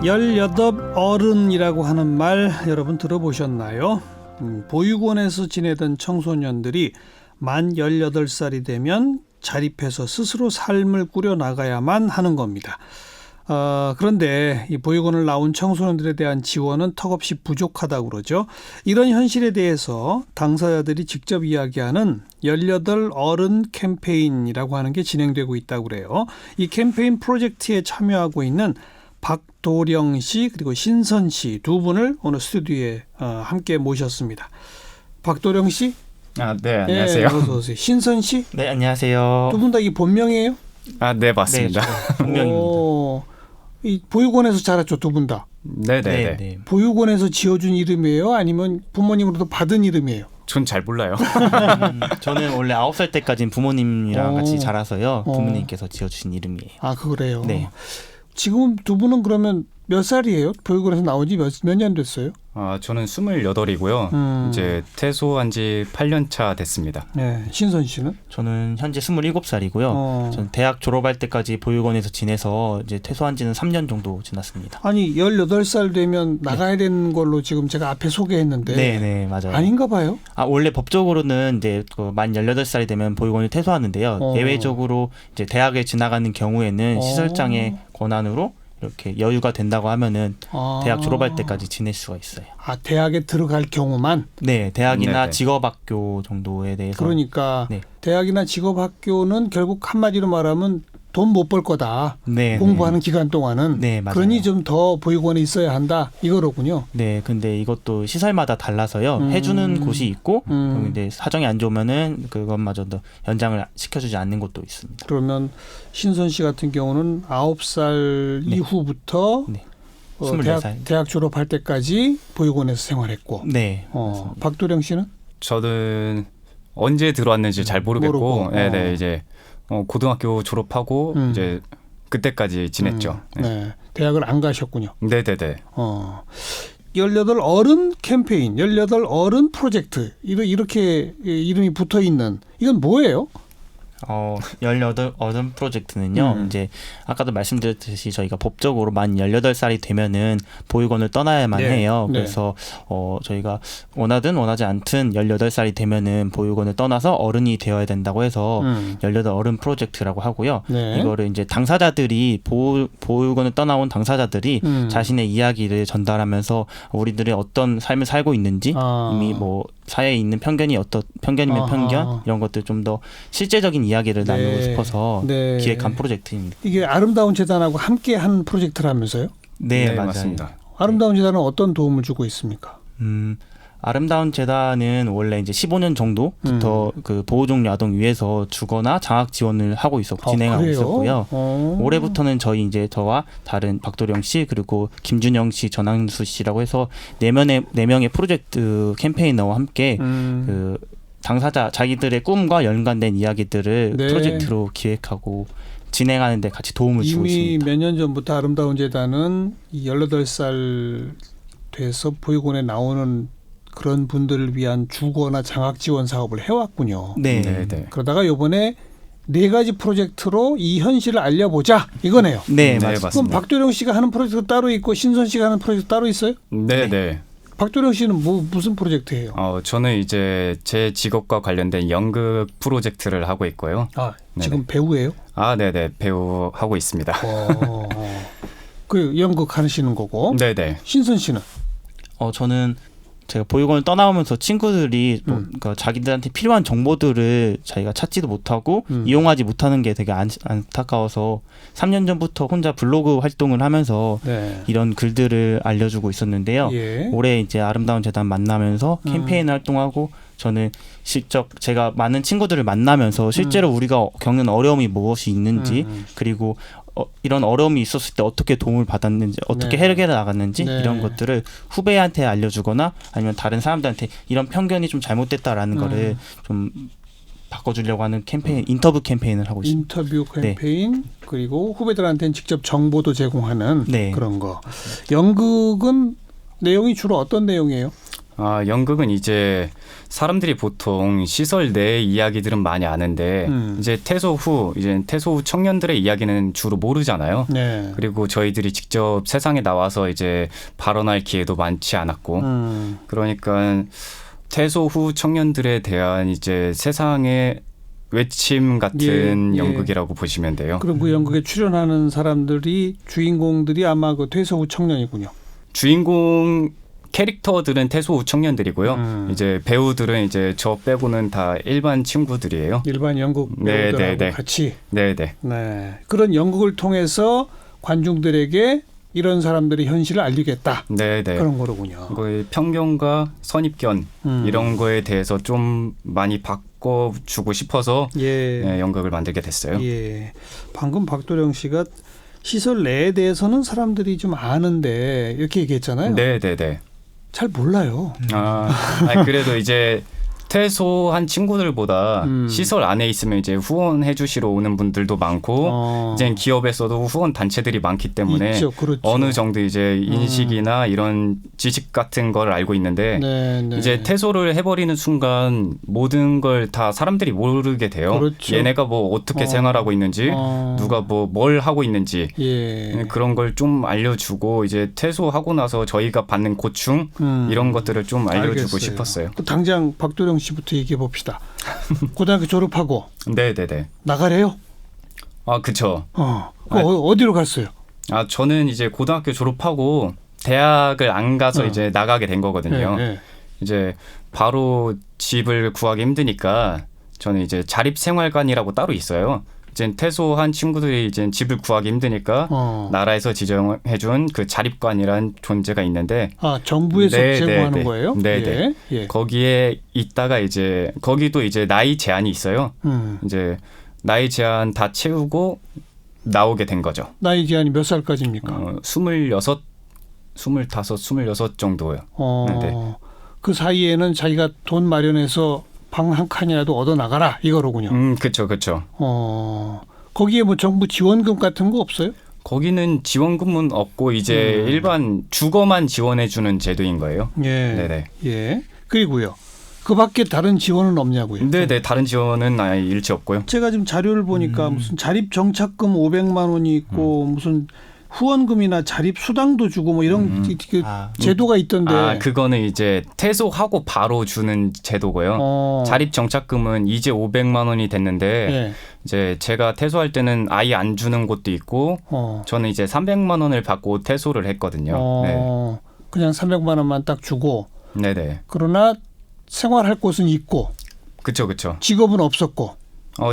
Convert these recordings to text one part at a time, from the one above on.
18 어른이라고 하는 말 여러분 들어보셨나요? 보육원에서 지내던 청소년들이 만 18살이 되면 자립해서 스스로 삶을 꾸려나가야만 하는 겁니다. 그런데 이 보육원을 나온 청소년들에 대한 지원은 턱없이 부족하다고 그러죠. 이런 현실에 대해서 당사자들이 직접 이야기하는 18 어른 캠페인이라고 하는 게 진행되고 있다고 그래요. 이 캠페인 프로젝트에 참여하고 있는 박도령 씨 그리고 신선 씨 두 분을 오늘 스튜디오에 함께 모셨습니다. 박도령 씨? 네, 안녕하세요. 어서 오세요. 신선 씨? 네, 안녕하세요. 두 분 다 이 본명이에요? 네, 맞습니다. 네, 본명입니다. 이 보육원에서 자랐죠, 두 분 다? 네네네. 보육원에서 지어준 이름이에요? 아니면 부모님으로부터 받은 이름이에요? 전 잘 몰라요. 저는 원래 9살 때까지는 부모님이랑 같이 자라서요. 어. 부모님께서 지어주신 이름이에요. 아, 그래요? 네. 지금 두 분은 그러면 몇 살이에요? 보육원에서 나온 지 몇 년 됐어요? 저는 28이고요. 이제 퇴소한 지 8년 차 됐습니다. 네, 신선 씨는? 저는 현재 27살이고요. 저는 대학 졸업할 때까지 보육원에서 지내서 이제 퇴소한 지는 3년 정도 지났습니다. 아니 18살 되면 나가야 되는 걸로 지금 제가 앞에 소개했는데 네, 맞아요. 아닌가 봐요? 원래 법적으로는 이제 만 18살이 되면 보육원을 퇴소하는데요. 예외적으로 이제 대학에 지나가는 경우에는 시설장의 권한으로 이렇게 여유가 된다고 하면은 대학 졸업할 때까지 지낼 수가 있어요. 대학에 들어갈 경우만? 네, 대학이나 네네. 직업학교 정도에 대해서. 그러니까 네. 대학이나 직업학교는 결국 한마디로 말하면 돈 못 벌 거다. 네, 공부하는 기간 동안은. 네, 맞아요. 그러니 좀 더 보육원에 있어야 한다. 이거로군요. 네, 근데 이것도 시설마다 달라서요. 해주는 곳이 있고, 근데 사정이 안 좋으면은 그것마저도 연장을 시켜주지 않는 곳도 있습니다. 그러면 신선 씨 같은 경우는 9살 네. 이후부터 네. 24살. 대학 졸업할 때까지 보육원에서 생활했고. 네. 박도령 씨는? 저는 언제 들어왔는지 잘 모르겠고, 모르고. 네, 이제 고등학교 졸업하고 이제 그때까지 지냈죠. 네. 대학을 안 가셨군요. 네네네. 18 어른 캠페인, 18 어른 프로젝트 이렇게 이름이 붙어 있는 이건 뭐예요? 18 어른 프로젝트는요. 이제 아까도 말씀드렸듯이 저희가 법적으로 만 18살이 되면은 보육원을 떠나야만 해요. 네. 그래서 저희가 원하든 원하지 않든 18살이 되면은 보육원을 떠나서 어른이 되어야 된다고 해서 18 어른 프로젝트라고 하고요. 네. 이거를 이제 당사자들이 보육원을 떠나온 당사자들이 자신의 이야기를 전달하면서 우리들이 어떤 삶을 살고 있는지 이미 뭐 사회에 있는 편견이면 편견 이런 것들 좀 더 실제적인 이야기를 나누고 싶어서 기획한 프로젝트입니다. 이게 아름다운 재단하고 함께 한 프로젝트라면서요? 네, 맞아요. 맞습니다. 아름다운 재단은 어떤 도움을 주고 있습니까? 아름다운 재단은 원래 이제 15년 정도부터 그 보호종료 아동위에서 주거나 장학 지원을 하고 진행하고 그래요? 있었고요. 올해부터는 저와 다른 박도령 씨 그리고 김준영 씨, 전항수 씨라고 해서 4명의 프로젝트 캠페이너와 함께 그 당사자 자기들의 꿈과 연관된 이야기들을 프로젝트로 기획하고 진행하는 데 같이 도움을 주고 이미 있습니다. 몇 년 전부터 아름다운 재단은 18살 돼서 보육원에 나오는 그런 분들을 위한 주거나 장학 지원 사업을 해왔군요. 네. 그러다가 이번에 4가지 프로젝트로 이 현실을 알려보자 이거네요. 네, 맞습니다. 그럼 박도령 씨가 하는 프로젝트 따로 있고 신선 씨가 하는 프로젝트 따로 있어요? 네네. 박도령 씨는 무슨 프로젝트예요? 저는 이제 제 직업과 관련된 연극 프로젝트를 하고 있고요. 지금 배우예요? 네네. 배우 하고 있습니다. 그 연극 하시는 거고. 네네. 신선 씨는? 저는 제가 보육원을 떠나오면서 친구들이 그러니까 자기들한테 필요한 정보들을 자기가 찾지도 못하고 이용하지 못하는 게 되게 안타까워서 3년 전부터 혼자 블로그 활동을 하면서 이런 글들을 알려주고 있었는데요. 올해 이제 아름다운 재단 만나면서 캠페인 활동하고 저는 직접 제가 많은 친구들을 만나면서 실제로 우리가 겪는 어려움이 무엇이 있는지 그리고 이런 어려움이 있었을 때 어떻게 도움을 받았는지 어떻게 해결해 나갔는지 이런 것들을 후배한테 알려주거나 아니면 다른 사람들한테 이런 편견이 좀 잘못됐다라는 거를 좀 바꿔주려고 하는 캠페인 인터뷰 캠페인을 하고 있습니다. 인터뷰 캠페인 그리고 후배들한테는 직접 정보도 제공하는 그런 거. 연극은 내용이 주로 어떤 내용이에요? 연극은 이제 사람들이 보통 시설 내 이야기들은 많이 아는데 이제 퇴소 후 청년들의 이야기는 주로 모르잖아요. 네. 그리고 저희들이 직접 세상에 나와서 이제 발언할 기회도 많지 않았고 그러니까 퇴소 후 청년들에 대한 이제 세상의 외침 같은 예. 연극이라고 보시면 돼요. 그럼 그 연극에 출연하는 사람들이 주인공들이 아마 그 퇴소 후 청년이군요. 주인공 캐릭터들은 퇴소 후 청년들이고요. 이제 배우들은 이제 저 빼고는 다 일반 친구들이에요. 일반 연극 네, 배우들하고 네, 네. 같이. 네네. 네. 그런 연극을 통해서 관중들에게 이런 사람들의 현실을 알리겠다. 네네. 그런 거로군요. 거의 편견과 선입견 이런 거에 대해서 좀 많이 바꿔주고 싶어서 예. 네, 연극을 만들게 됐어요. 예. 방금 박도령 씨가 시설 내에 대해서는 사람들이 좀 아는데 이렇게 얘기했잖아요. 네네네. 잘 몰라요. 그래도 이제 퇴소한 친구들보다 시설 안에 있으면 이제 후원해 주시러 오는 분들도 많고 이제 기업에서도 후원 단체들이 많기 때문에 있죠. 그렇죠. 어느 정도 이제 인식이나 이런 지식 같은 걸 알고 있는데 네, 네. 이제 퇴소를 해버리는 순간 모든 걸 다 사람들이 모르게 돼요. 그렇죠. 얘네가 뭐 어떻게 생활하고 있는지 누가 뭐 뭘 하고 있는지 예. 그런 걸 좀 알려주고 이제 퇴소하고 나서 저희가 받는 고충 이런 것들을 좀 알려주고 알겠어요. 싶었어요. 당장 박도령 씨부터 얘기해 봅시다. 고등학교 졸업하고 네네네. 나가래요? 그쵸. 어디로 갔어요? 저는 이제 고등학교 졸업하고 대학을 안 가서 이제 나가게 된 거거든요. 네. 이제 바로 집을 구하기 힘드니까 저는 이제 자립생활관이라고 따로 있어요. 이제 퇴소한 친구들이 이제 집을 구하기 힘드니까 나라에서 지정해준 그 자립관이란 존재가 있는데 정부에서 제공하는 네. 거예요? 네네. 예. 거기에 있다가 이제 거기도 이제 나이 제한이 있어요. 이제 나이 제한 다 채우고 나오게 된 거죠. 나이 제한이 몇 살까지입니까? 26, 26 정도요. 네. 그 사이에는 자기가 돈 마련해서 방 한 칸이라도 얻어 나가라 이거로군요. 그렇죠. 거기에 뭐 정부 지원금 같은 거 없어요? 거기는 지원금은 없고 이제 일반 주거만 지원해주는 제도인 거예요. 예. 네네. 예. 그리고요. 그 밖에 다른 지원은 없냐고요? 네네. 다른 지원은 아예 일체 없고요. 제가 지금 자료를 보니까 무슨 자립 정착금 500만 원이 있고 무슨 후원금이나 자립 수당도 주고 뭐 이런 제도가 있던데. 그거는 이제 퇴소하고 바로 주는 제도고요. 자립 정착금은 이제 500만 원이 됐는데 이제 제가 퇴소할 때는 아예 안 주는 곳도 있고 저는 이제 300만 원을 받고 퇴소를 했거든요. 네. 그냥 300만 원만 딱 주고. 네네. 그러나 생활할 곳은 있고. 그렇죠. 직업은 없었고.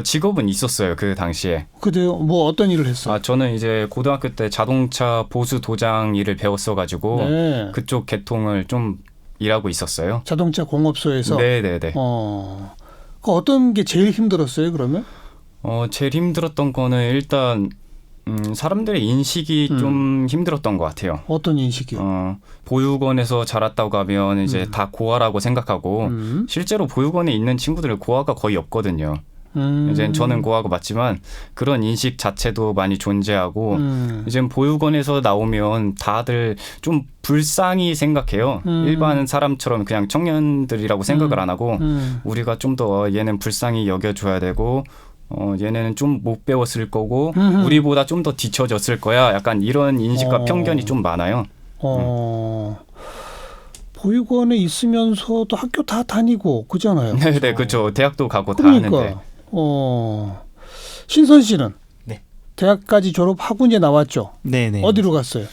직업은 있었어요. 그 당시에. 근데 뭐 어떤 일을 했어요? 저는 이제 고등학교 때 자동차 보수 도장 일을 배웠어가지고 그쪽 계통을 좀 일하고 있었어요. 자동차 공업소에서. 네네네. 그 어떤 게 제일 힘들었어요? 그러면? 제일 힘들었던 거는 일단 사람들의 인식이 좀 힘들었던 것 같아요. 어떤 인식이요? 보육원에서 자랐다고 하면 이제 다 고아라고 생각하고 실제로 보육원에 있는 친구들은 고아가 거의 없거든요. 이제 저는 고아가 맞지만 그런 인식 자체도 많이 존재하고 이제 보육원에서 나오면 다들 좀 불쌍히 생각해요. 일반 사람처럼 그냥 청년들이라고 생각을 안 하고 우리가 좀 더 얘는 불쌍히 여겨줘야 되고 얘네는 좀 못 배웠을 거고 우리보다 좀 더 뒤처졌을 거야. 약간 이런 인식과 편견이 좀 많아요. 보육원에 있으면서도 학교 다 다니고 그잖아요. 네, 그렇죠. 대학도 가고 그러니까. 다 하는데. 신선 씨는 네. 대학까지 졸업하고 이제 나왔죠. 네네. 어디로 갔어요?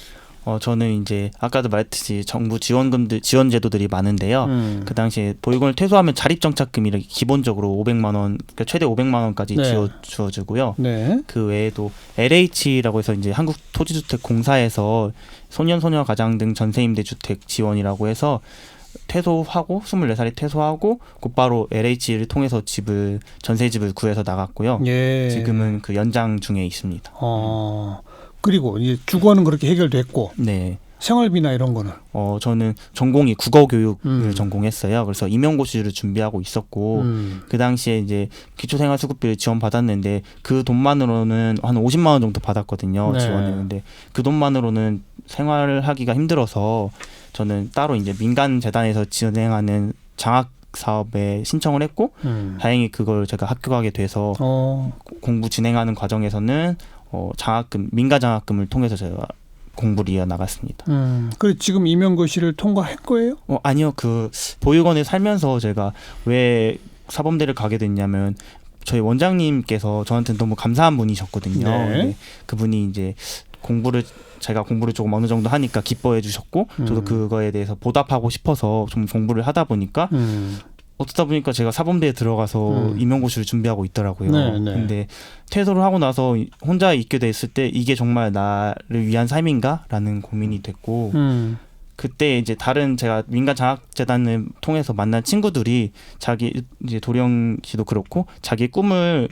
저는 이제 아까도 말했듯이 정부 지원 제도들이 많은데요. 그 당시에 보육원을 퇴소하면 자립정착금이 이렇게 기본적으로 500만 원, 그러니까 최대 500만 원까지 주어주고요. 네. 그 외에도 LH라고 해서 이제 한국토지주택공사에서 소년소녀 가장 등 전세임대주택 지원이라고 해서 퇴소하고 24살이 퇴소하고 곧바로 LH를 통해서 전세집을 구해서 나갔고요. 예. 지금은 그 연장 중에 있습니다. 그리고 이제 주거는 그렇게 해결됐고. 네. 생활비나 이런 거는? 저는 전공이 국어교육을 전공했어요. 그래서 임용고시를 준비하고 있었고 그 당시에 이제 기초생활수급비를 지원받았는데 그 돈만으로는 한 50만 원 정도 받았거든요. 네. 지원을. 근데 그 돈만으로는 생활하기가 힘들어서 저는 따로 이제 민간 재단에서 진행하는 장학 사업에 신청을 했고 다행히 그걸 제가 합격하게 돼서 공부 진행하는 과정에서는 장학금 민간 장학금을 통해서 제가 공부를 이어나갔습니다. 그래 지금 임용고시를 통과할 거예요? 아니요. 그 보육원에 살면서 제가 왜 사범대를 가게 됐냐면 저희 원장님께서 저한테 너무 감사한 분이셨거든요. 네. 네, 그분이 이제 제가 공부를 조금 어느 정도 하니까 기뻐해 주셨고 저도 그거에 대해서 보답하고 싶어서 좀 공부를 하다 보니까 어쩌다 보니까 제가 사범대에 들어가서 임용고시를 준비하고 있더라고요. 네, 네. 근데 퇴소를 하고 나서 혼자 있게 됐을 때 이게 정말 나를 위한 삶인가라는 고민이 됐고 그때 이제 다른 제가 민간 장학재단을 통해서 만난 친구들이 자기 이제 도령 씨도 그렇고 자기 꿈을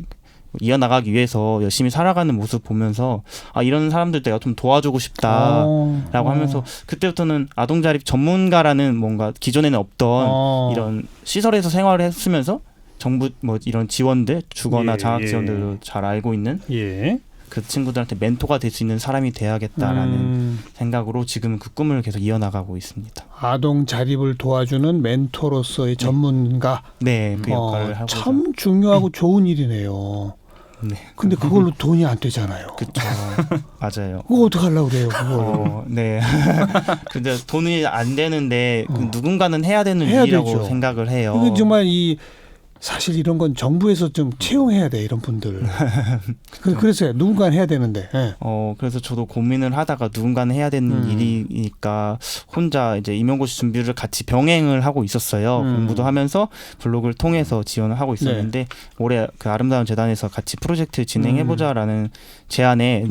이어나가기 위해서 열심히 살아가는 모습 보면서 이런 사람들 내가 좀 도와주고 싶다라고 하면서 그때부터는 아동자립 전문가라는 뭔가 기존에는 없던 이런 시설에서 생활을 했으면서 정부 뭐 이런 지원들 주거나 장학 지원들도 잘 알고 있는 그 친구들한테 멘토가 될 수 있는 사람이 돼야겠다라는 생각으로 지금 그 꿈을 계속 이어나가고 있습니다. 아동 자립을 도와주는 멘토로서의 전문가. 네, 그 역할을 하고 참 중요하고 좋은 일이네요. 네. 근데 그걸로 돈이 안 되잖아요. 그렇죠. 맞아요. 그거 어떻게 하려고 그래요, 그걸. 네. 근데 돈이 안 되는데 누군가는 해야 되는 해야 일이라고 되죠. 생각을 해요. 이게 정말 사실 이런 건 정부에서 좀 채용해야 돼, 이런 분들. 그래서 누군가는 해야 되는데. 네. 그래서 저도 고민을 하다가 누군가는 해야 되는 일이니까 혼자 이제 임용고시 준비를 같이 병행을 하고 있었어요. 공부도 하면서 블로그를 통해서 지원을 하고 있었는데 올해 그 아름다운 재단에서 같이 프로젝트 진행해보자라는 제안에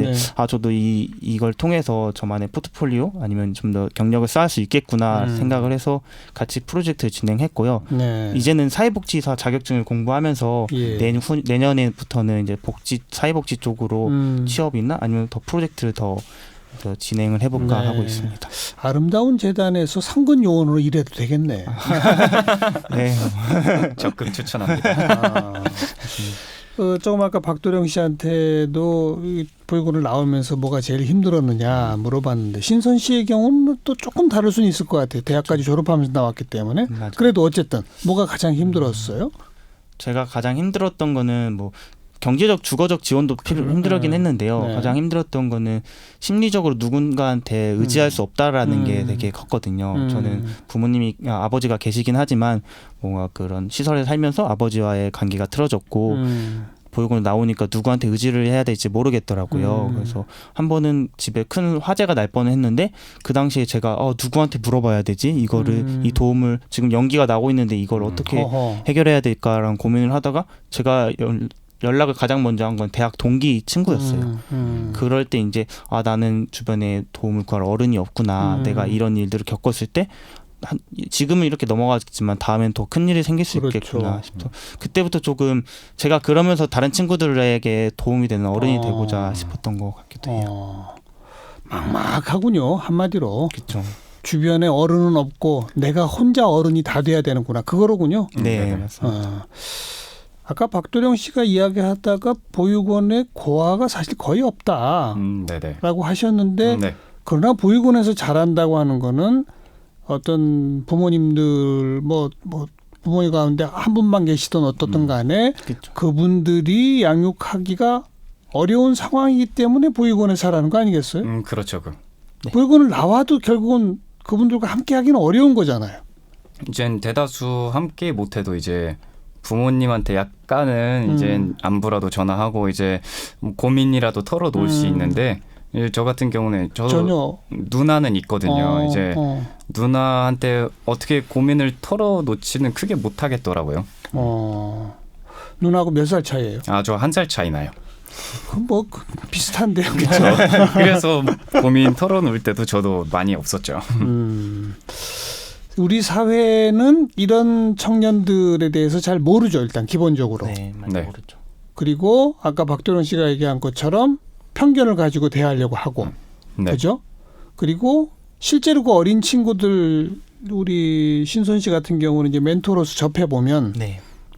저도 이걸 통해서 저만의 포트폴리오 아니면 좀 더 경력을 쌓을 수 있겠구나 생각을 해서 같이 프로젝트를 진행했고요. 네. 이제는 사회복지사 자격증을 공부하면서 내년에부터는 이제 사회복지 쪽으로 취업이나 아니면 더 프로젝트를 더 진행을 해볼까 하고 있습니다. 아름다운 재단에서 상근 요원으로 일해도 되겠네. 네. 적극 추천합니다. 조금 아까 박도령 씨한테도 보육원을 나오면서 뭐가 제일 힘들었느냐 물어봤는데 신선 씨의 경우는 또 조금 다를 수는 있을 것 같아요. 대학까지 졸업하면서 나왔기 때문에. 맞아요. 그래도 어쨌든 뭐가 가장 힘들었어요? 제가 가장 힘들었던 거는 뭐 경제적 주거적 지원도 힘들긴 했는데요. 네. 가장 힘들었던 거는 심리적으로 누군가한테 의지할 수 없다라는 게 되게 컸거든요. 저는 부모님이 아버지가 계시긴 하지만 뭔가 그런 시설에 살면서 아버지와의 관계가 틀어졌고 보육원에 나오니까 누구한테 의지를 해야 될지 모르겠더라고요. 그래서 한 번은 집에 큰 화재가 날 뻔했는데 그 당시에 제가 누구한테 물어봐야 되지? 이거를 이 도움을 지금 연기가 나고 있는데 이걸 어떻게 해결해야 될까라는 고민을 하다가 제가 연락을 가장 먼저 한 건 대학 동기 친구였어요. 그럴 때 이제 나는 주변에 도움을 구할 어른이 없구나. 내가 이런 일들을 겪었을 때 지금은 이렇게 넘어가겠지만 다음엔 더 큰 일이 생길 수 있겠구나 싶어. 그때부터 조금 제가 그러면서 다른 친구들에게 도움이 되는 어른이 되고자 싶었던 것 같기도 해요. 막막하군요, 한마디로. 그렇죠. 주변에 어른은 없고 내가 혼자 어른이 다 돼야 되는구나. 그거로군요. 네, 맞습니다. 아까 박도령 씨가 이야기하다가 보육원에 고아가 사실 거의 없다라고 하셨는데 그러나 보육원에서 자란다고 하는 거는 어떤 부모님들 부모님 가운데 한 분만 계시던 어떻든 간에 그분들이 양육하기가 어려운 상황이기 때문에 보육원에 자라는 거 아니겠어요? 그렇죠. 보육원을 나와도 결국은 그분들과 함께 하기는 어려운 거잖아요. 이젠 대다수 함께 못해도 이제 부모님한테 약간은 이제 안부라도 전화하고 이제 고민이라도 털어놓을 수 있는데 저 같은 경우는 전혀 누나는 있거든요. 이제 누나한테 어떻게 고민을 털어놓지는 크게 못하겠더라고요. 누나하고 몇 살 차이예요? 저 1살 차이 나요. 뭐 비슷한데요. 그렇죠. 그래서 고민 털어놓을 때도 저도 많이 없었죠. 우리 사회는 이런 청년들에 대해서 잘 모르죠. 일단 기본적으로. 네, 많이 모르죠. 그리고 아까 박도령 씨가 얘기한 것처럼 편견을 가지고 대하려고 하고. 그죠? 그리고 실제로 그 어린 친구들 우리 신선 씨 같은 경우는 이제 멘토로서 접해보면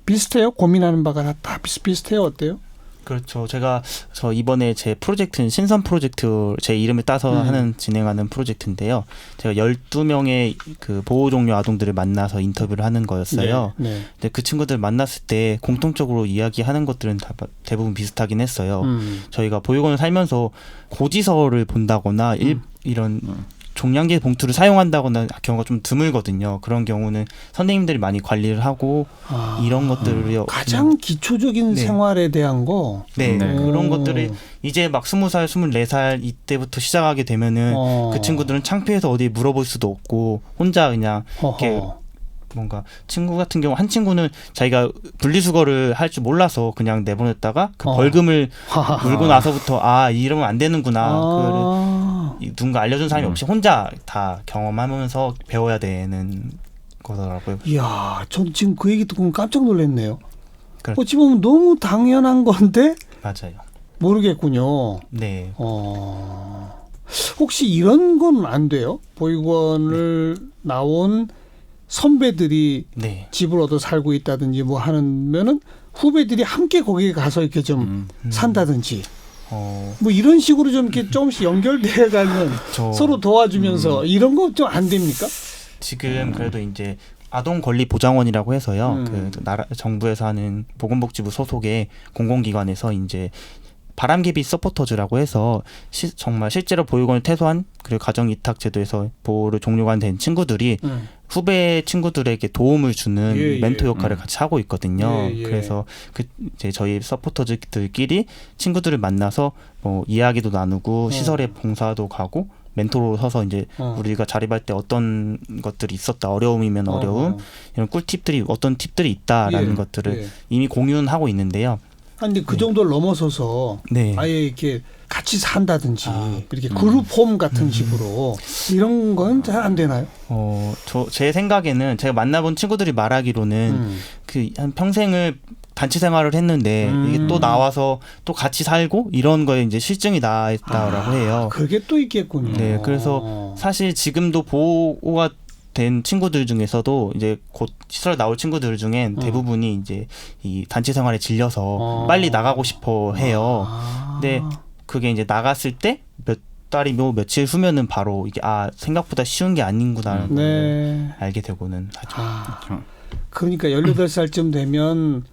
비슷해요? 고민하는 바가 다 비슷해요? 어때요? 그렇죠. 저 이번에 제 프로젝트는 신선 프로젝트 제 이름을 따서 진행하는 프로젝트인데요. 제가 12명의 그 보호 종료 아동들을 만나서 인터뷰를 하는 거였어요. 네, 네. 근데 그 친구들 만났을 때 공통적으로 이야기하는 것들은 다 대부분 비슷하긴 했어요. 저희가 보육원을 살면서 고지서를 본다거나 이런 종량제 봉투를 사용한다거나 경우가 좀 드물거든요. 그런 경우는 선생님들이 많이 관리를 하고 이런 것들이 가장 기초적인 네. 생활에 대한 거. 네, 네. 그런 것들이 이제 막 20살, 24살 이때부터 시작하게 되면은 그 친구들은 창피해서 어디 물어볼 수도 없고 혼자 그냥 이렇게 뭔가 친구 같은 경우 한 친구는 자기가 분리수거를 할 줄 몰라서 그냥 내보냈다가 그 벌금을 물고 나서부터 이러면 안 되는구나. 그거를 누군가 알려준 사람이 없이 혼자 다 경험하면서 배워야 되는 거더라고요. 이야, 저는 지금 그 얘기 듣고 깜짝 놀랐네요. 그렇죠. 어찌 보면 너무 당연한 건데 맞아요. 모르겠군요. 네. 혹시 이런 건 안 돼요? 보육원을 나온 선배들이 네. 집을 얻어 살고 있다든지 뭐 하면은 후배들이 함께 거기에 가서 이렇게 좀 산다든지 뭐 이런 식으로 좀 이렇게 조금씩 연결돼가는 서로 도와주면서 이런 거 좀 안 됩니까? 지금 그래도 이제 아동권리보장원이라고 해서요. 그 나라 정부에서 하는 보건복지부 소속의 공공기관에서 이제 바람개비 서포터즈라고 해서 정말 실제로 보육원을 퇴소한 그리고 가정이탁제도에서 보호를 종료가 된 친구들이 후배 친구들에게 도움을 주는 멘토 역할을 같이 하고 있거든요. 그래서 이제 저희 서포터즈들끼리 친구들을 만나서 뭐 이야기도 나누고 시설에 봉사도 가고 멘토로 서서 이제 우리가 자립할 때 어떤 것들이 있었다, 어려움이면 어려움, 이런 꿀팁들이 어떤 팁들이 있다라는 것들을 이미 공유는 하고 있는데요. 근데 그 정도를 넘어서서 아예 이렇게 같이 산다든지 이렇게 그룹홈 같은 식으로 이런 건 잘 안 되나요? 제 생각에는 제가 만나본 친구들이 말하기로는 그 한 평생을 단체 생활을 했는데 이게 또 나와서 또 같이 살고 이런 거에 이제 실증이 나있다라고 해요. 그게 또 있겠군요. 네, 그래서 사실 지금도 보호가 된 친구들 중에서도 이제 곧 시설 나올 친구들 중엔 대부분이 이제 이 단체 생활에 질려서 빨리 나가고 싶어 해요. 근데 그게 이제 나갔을 때 몇 달이 뭐 며칠 후면은 바로 이게 생각보다 쉬운 게 아닌구나라는 걸 알게 되고는 하죠. 그러니까 18살쯤 되면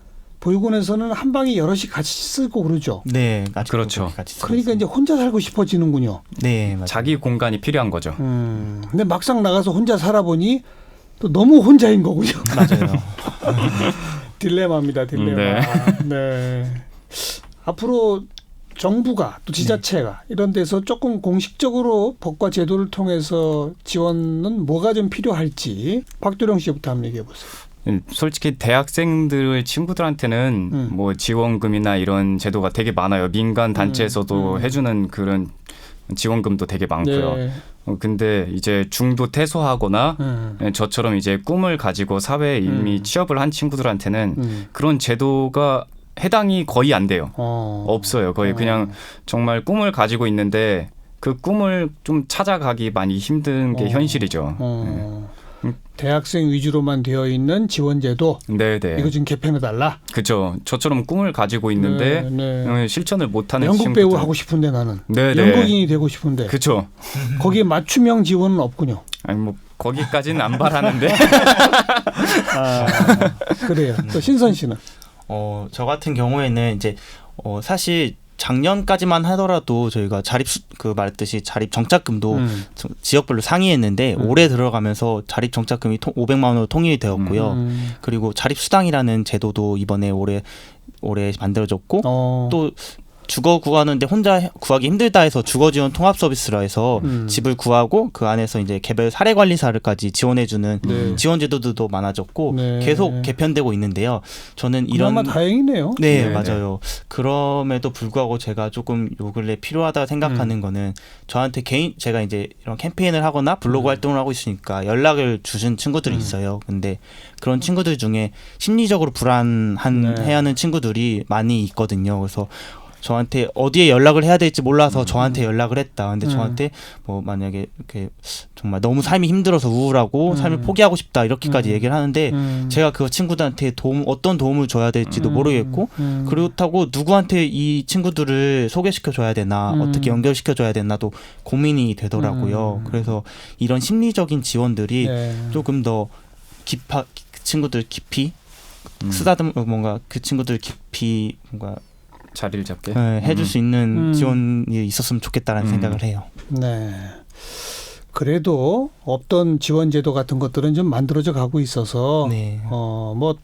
보육원에서는 한 방에 여럿이 같이 쓰고 그러죠. 네, 그렇죠. 그러니까 이제 혼자 살고 싶어지는군요. 네, 맞아요. 자기 공간이 필요한 거죠. 근데 막상 나가서 혼자 살아보니 또 너무 혼자인 거군요. 맞아요. 딜레마입니다, 딜레마. 네. 앞으로 정부가 또 지자체가 이런 데서 조금 공식적으로 법과 제도를 통해서 지원은 뭐가 좀 필요할지 박두령 씨부터 한번 얘기해 보세요. 솔직히 대학생들 친구들한테는 뭐 지원금이나 이런 제도가 되게 많아요. 민간 단체에서도 해주는 그런 지원금도 되게 많고요. 네. 근데 이제 중도 퇴소하거나 저처럼 이제 꿈을 가지고 사회에 이미 취업을 한 친구들한테는 그런 제도가 해당이 거의 안 돼요. 없어요. 거의 그냥 정말 꿈을 가지고 있는데 그 꿈을 좀 찾아가기 많이 힘든 게 현실이죠. 대학생 위주로만 되어 있는 지원제도 이거 좀 개편해달라. 그렇죠. 저처럼 꿈을 가지고 있는데 실천을 못하는 연극 친구들. 배우 하고 싶은데 나는 연극인이 되고 싶은데 그렇죠. 거기에 맞춤형 지원은 없군요. 아니 뭐 거기까지는 안 바라는데. 그래요. 또 신선 씨는 저 같은 경우에는 이제 사실 작년까지만 하더라도 저희가 말했듯이 자립 정착금도 지역별로 상이했는데 올해 들어가면서 자립 정착금이 500만 원으로 통일이 되었고요. 그리고 자립 수당이라는 제도도 이번에 올해 만들어졌고 또 주거 구하는데 혼자 구하기 힘들다 해서 주거 지원 통합 서비스라 해서 집을 구하고 그 안에서 이제 개별 사례 관리사를까지 지원해주는 지원 제도들도 많아졌고 계속 개편되고 있는데요. 저는 이런 그나마 다행이네요. 네, 맞아요. 그럼에도 불구하고 제가 조금 요 근래 필요하다 생각하는 거는 저한테 제가 이제 이런 캠페인을 하거나 블로그 활동을 하고 있으니까 연락을 주신 친구들이 있어요. 근데 그런 친구들 중에 심리적으로 불안해하는 친구들이 많이 있거든요. 그래서 저한테 어디에 연락을 해야 될지 몰라서 저한테 연락을 했다. 근데 저한테 뭐 만약에 이렇게 정말 너무 삶이 힘들어서 우울하고 삶을 포기하고 싶다 이렇게까지 얘기를 하는데 제가 그 친구들한테 어떤 도움을 줘야 될지도 모르겠고 그렇다고 누구한테 이 친구들을 소개시켜 줘야 되나 어떻게 연결시켜 줘야 되나도 고민이 되더라고요. 그래서 이런 심리적인 지원들이 조금 더 그 친구들 깊이 쓰다듬 뭔가 그 친구들 깊이 뭔가 자리를 잡게 해줄 수 있는 지원이 있었으면 좋겠다라는 생각을 해요. 네. 그래도 없던 지원 제도 같은 것들은 좀 만들어져 가고 있어서 네. 뭐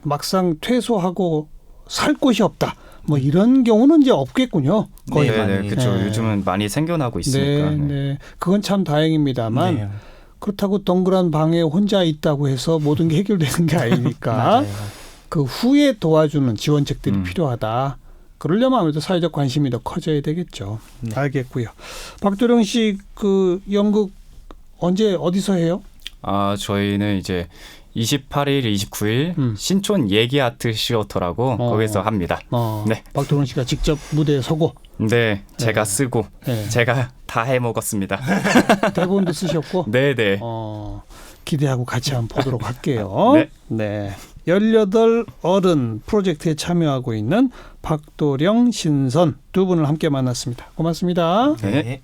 막상 퇴소하고 살 곳이 없다. 뭐 이런 경우는 이제 없겠군요. 거의 네, 많이. 많이. 그렇죠. 네. 요즘은 많이 생겨나고 있으니까. 네, 네. 그건 참 다행입니다만 네. 그렇다고 동그란 방에 혼자 있다고 해서 모든 게 해결되는 게 아니니까 맞아요. 그 후에 도와주는 지원책들이 필요하다. 그러려면 아무래도 사회적 관심이 더 커져야 되겠죠. 네. 알겠고요. 박도령 씨 그 연극 언제 어디서 해요? 저희는 이제 28일, 29일 신촌 얘기 아트 시어터라고 거기서 합니다. 네. 박도령 씨가 직접 무대에 서고. 네, 제가 네. 쓰고 네. 제가 다 해먹었습니다. 대본도 쓰셨고. 네네. 기대하고 같이 한번 보도록 할게요. 네. 네. 18 어른 프로젝트에 참여하고 있는 박도령, 신선 두 분을 함께 만났습니다. 고맙습니다. 네.